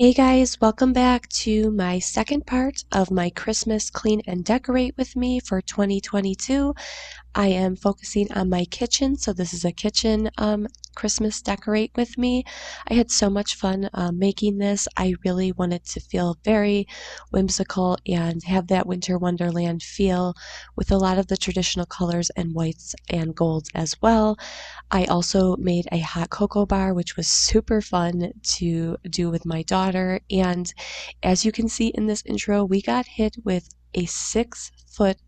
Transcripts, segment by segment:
Hey guys, welcome back to my second part of my Christmas Clean and Decorate with me for 2022. I am focusing on my kitchen, so this is a kitchen Christmas decorate with me. I had so much fun making this. I really wanted to feel very whimsical and have that winter wonderland feel with a lot of the traditional colors and whites and golds as well. I also made a hot cocoa bar, which was super fun to do with my daughter. And as you can see in this intro, we got hit with a 6 foot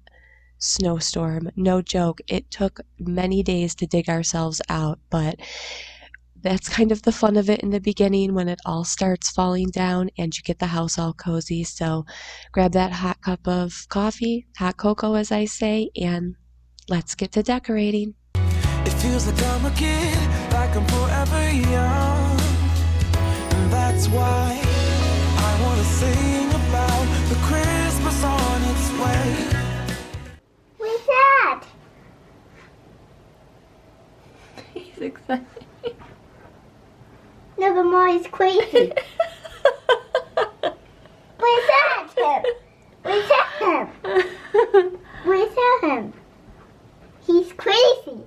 snowstorm. No joke. It took many days to dig ourselves out, but that's kind of the fun of it in the beginning when it all starts falling down and you get the house all cozy. So grab that hot cup of coffee, hot cocoa, as I say, and let's get to decorating. It feels like I'm a kid, like I'm forever young. And that's why I wanna sing about the Christmas on its way. What's that? He's excited. No, more is crazy. Where's that him? Where's that him? Where's that him? He's crazy.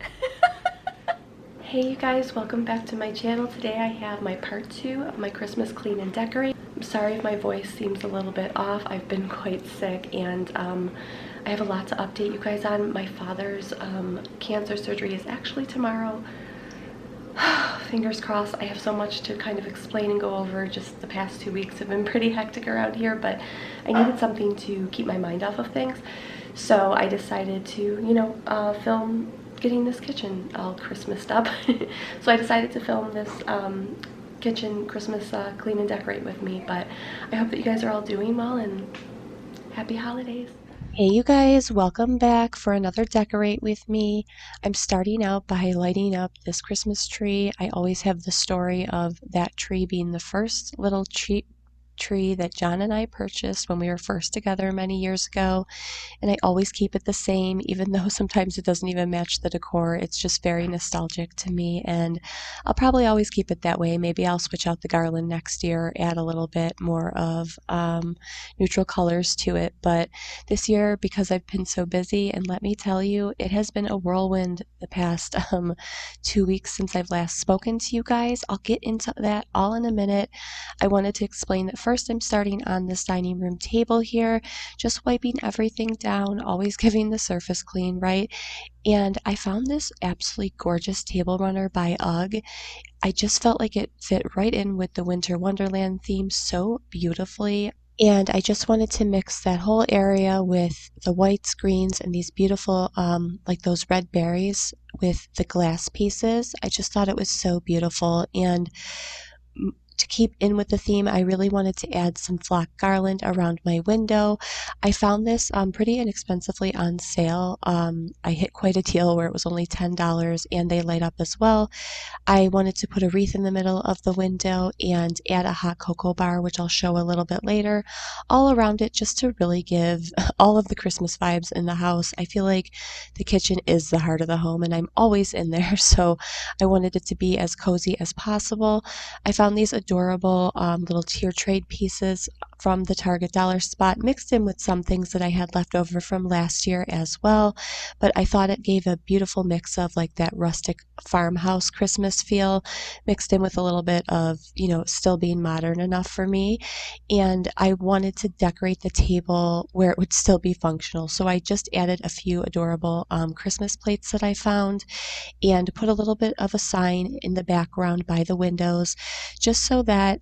Hey you guys, welcome back to my channel. Today I have my part 2 of my Christmas clean and decorate. I'm sorry if my voice seems a little bit off. I've been quite sick and I have a lot to update you guys on. My father's cancer surgery is actually tomorrow. Fingers crossed. I have so much to kind of explain and go over. Just the past 2 weeks have been pretty hectic around here, but I needed something to keep my mind off of things. So I decided to, film getting this kitchen all Christmased up. So I decided to film this kitchen Christmas clean and decorate with me, but I hope that you guys are all doing well and happy holidays. Hey you guys, welcome back for another decorate with me. I'm starting out by lighting up this Christmas tree. I always have the story of that tree being the first little cheap tree that John and I purchased when we were first together many years ago, and I always keep it the same even though sometimes it doesn't even match the decor. It's just very nostalgic to me, and I'll probably always keep it that way. Maybe I'll switch out the garland next year, add a little bit more of neutral colors to it, but this year, because I've been so busy, and let me tell you, it has been a whirlwind the past 2 weeks since I've last spoken to you guys. I'll get into that all in a minute. I wanted to explain that first I'm starting on this dining room table here, just wiping everything down, always giving the surface clean, right? And I found this absolutely gorgeous table runner by UGG. I just felt like it fit right in with the Winter Wonderland theme so beautifully. And I just wanted to mix that whole area with the whites, greens, and these beautiful, like those red berries with the glass pieces. I just thought it was so beautiful. And to keep in with the theme, I really wanted to add some flock garland around my window. I found this pretty inexpensively on sale. I hit quite a deal where it was only $10 and they light up as well. I wanted to put a wreath in the middle of the window and add a hot cocoa bar, which I'll show a little bit later, all around it just to really give all of the Christmas vibes in the house. I feel like the kitchen is the heart of the home and I'm always in there, so I wanted it to be as cozy as possible. I found these adorable little tier trade pieces from the Target dollar spot mixed in with some things that I had left over from last year as well, but I thought it gave a beautiful mix of like that rustic farmhouse Christmas feel mixed in with a little bit of, still being modern enough for me. And I wanted to decorate the table where it would still be functional. So I just added a few adorable Christmas plates that I found and put a little bit of a sign in the background by the windows just so that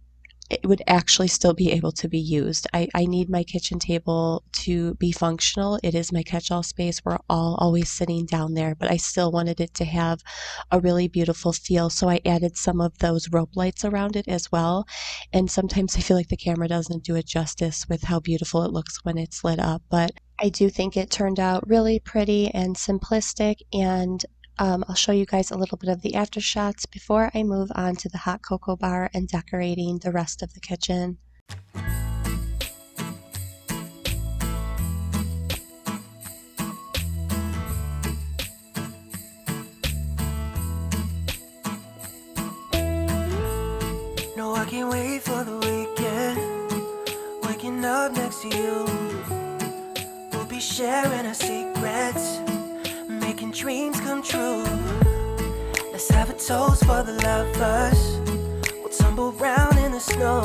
it would actually still be able to be used. I need my kitchen table to be functional. It is my catch-all space. We're all always sitting down there, but I still wanted it to have a really beautiful feel. So I added some of those rope lights around it as well. And sometimes I feel like the camera doesn't do it justice with how beautiful it looks when it's lit up, but I do think it turned out really pretty and simplistic, and I'll show you guys a little bit of the after shots before I move on to the hot cocoa bar and decorating the rest of the kitchen. No, I can't wait for the weekend. Waking up next to you. We'll be sharing our secrets, making dreams come true. Let's have a toast for the lovers. We'll tumble round in the snow.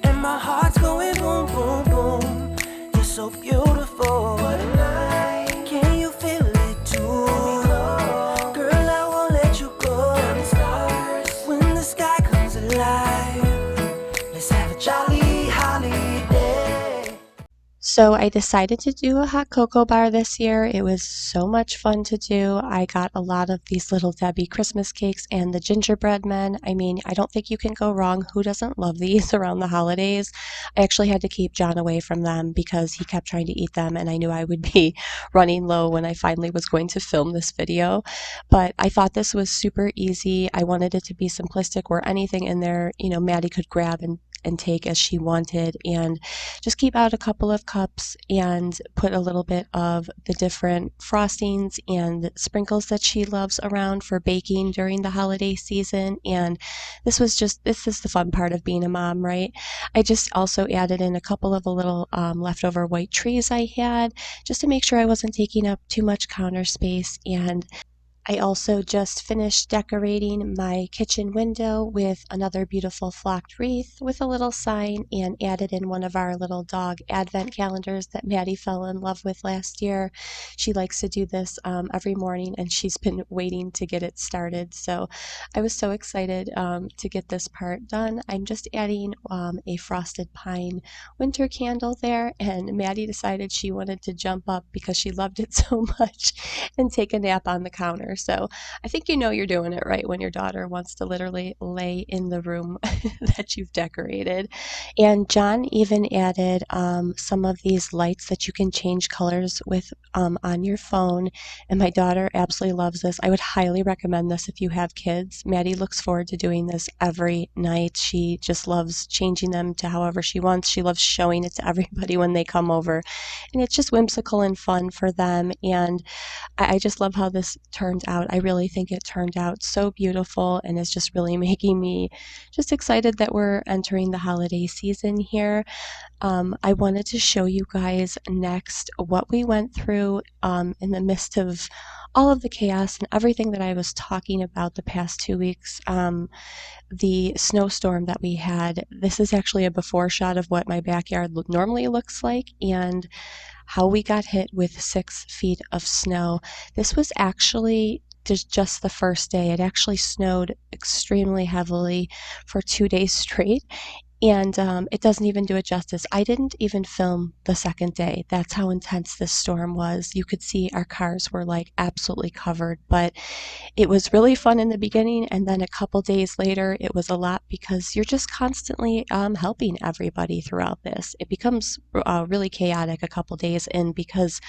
And my heart's going boom, boom, boom. You're so beautiful. What a night. Can you feel it too? Girl, I won't let you go. When the sky comes alive, let's have a jolly holiday. So I decided to do a hot cocoa bar this year. It was so much fun to do. I got a lot of these Little Debbie Christmas cakes and the gingerbread men. I mean, I don't think you can go wrong. Who doesn't love these around the holidays? I actually had to keep John away from them because he kept trying to eat them, and I knew I would be running low when I finally was going to film this video. But I thought this was super easy. I wanted it to be simplistic where anything in there, Maddie could grab and take as she wanted, and just keep out a couple of cups and put a little bit of the different frostings and sprinkles that she loves around for baking during the holiday season. And this is the fun part of being a mom, right? I just also added in a couple of the little leftover white trees I had, just to make sure I wasn't taking up too much counter space. And I also just finished decorating my kitchen window with another beautiful flocked wreath with a little sign, and added in one of our little dog advent calendars that Maddie fell in love with last year. She likes to do this every morning, and she's been waiting to get it started. So I was so excited to get this part done. I'm just adding a frosted pine winter candle there, and Maddie decided she wanted to jump up because she loved it so much and take a nap on the counter. So I think you're doing it right when your daughter wants to literally lay in the room that you've decorated. And John even added some of these lights that you can change colors with on your phone. And my daughter absolutely loves this. I would highly recommend this if you have kids. Maddie looks forward to doing this every night. She just loves changing them to however she wants. She loves showing it to everybody when they come over. And it's just whimsical and fun for them. And I just love how this turned out. I really think it turned out so beautiful, and is just really making me just excited that we're entering the holiday season here. I wanted to show you guys next what we went through in the midst of all of the chaos and everything that I was talking about the past 2 weeks. The snowstorm that we had. This is actually a before shot of what my backyard normally looks like, and how we got hit with 6 feet of snow. This was actually just the first day. It actually snowed extremely heavily for 2 days straight, and it doesn't even do it justice. I didn't even film the second day. That's how intense this storm was. You could see our cars were like absolutely covered, but it was really fun in the beginning, and then a couple days later it was a lot because you're just constantly helping everybody throughout this. It becomes really chaotic a couple days in because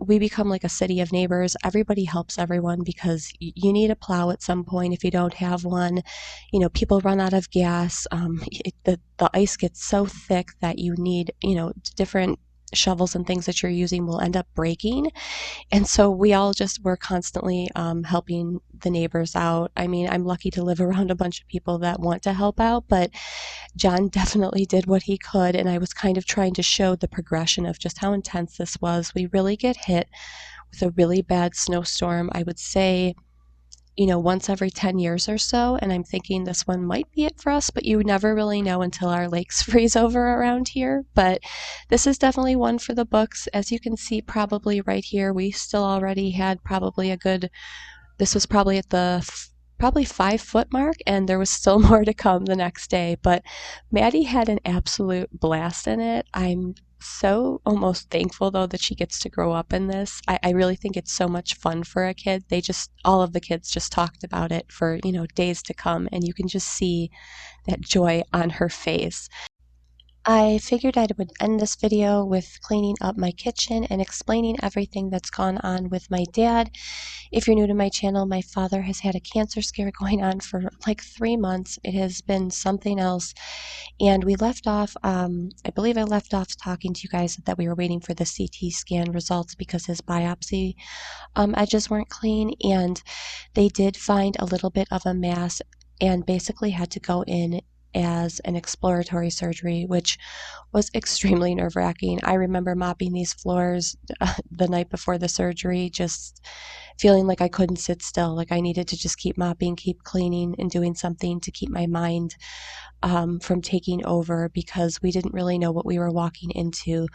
we become like a city of neighbors. Everybody helps everyone because you need a plow at some point. If you don't have one, people run out of gas. The ice gets so thick that you need, different shovels and things that you're using will end up breaking. And so we all just were constantly helping the neighbors out. I mean, I'm lucky to live around a bunch of people that want to help out, but John definitely did what he could. And I was kind of trying to show the progression of just how intense this was. We really get hit with a really bad snowstorm, I would say, once every 10 years or so. And I'm thinking this one might be it for us, but you never really know until our lakes freeze over around here. But this is definitely one for the books. As you can see, probably right here, we still already had probably this was probably at the probably 5 foot mark, and there was still more to come the next day. But Maddie had an absolute blast in it. I'm so almost thankful though that she gets to grow up in this. I really think it's so much fun for a kid. All of the kids just talked about it for days to come, and you can just see that joy on her face. I figured I would end this video with cleaning up my kitchen and explaining everything that's gone on with my dad. If you're new to my channel, my father has had a cancer scare going on for like 3 months. It has been something else. And we left off, I believe I left off talking to you guys that we were waiting for the CT scan results because his biopsy edges weren't clean. And they did find a little bit of a mass and basically had to go in as an exploratory surgery, which was extremely nerve-wracking. I remember mopping these floors the night before the surgery, just feeling like I couldn't sit still, like I needed to just keep mopping, keep cleaning, and doing something to keep my mind from taking over, because we didn't really know what we were walking into.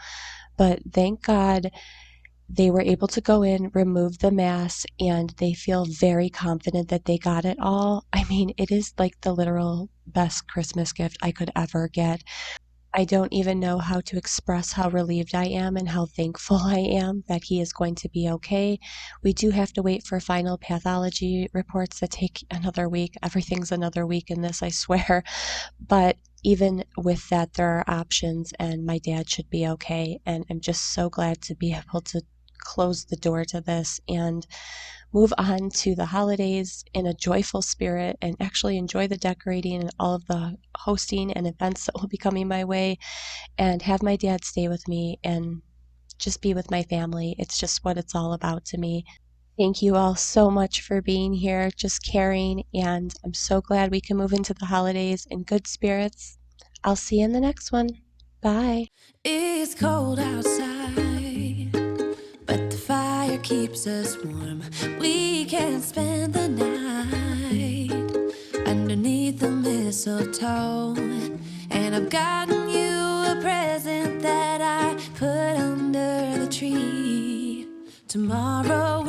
But thank God they were able to go in, remove the mass, and they feel very confident that they got it all. I mean, it is like the literal best Christmas gift I could ever get. I don't even know how to express how relieved I am and how thankful I am that he is going to be okay. We do have to wait for final pathology reports that take another week. Everything's another week in this, I swear. But even with that, there are options, and my dad should be okay. And I'm just so glad to be able to close the door to this and move on to the holidays in a joyful spirit, and actually enjoy the decorating and all of the hosting and events that will be coming my way, and have my dad stay with me and just be with my family. It's just what it's all about to me. Thank you all so much for being here, just caring, and I'm so glad we can move into the holidays in good spirits. I'll see you in the next one. Bye. It's cold outside, but the fire keeps us warm. We can spend the night underneath the mistletoe. And I've gotten you a present that I put under the tree. Tomorrow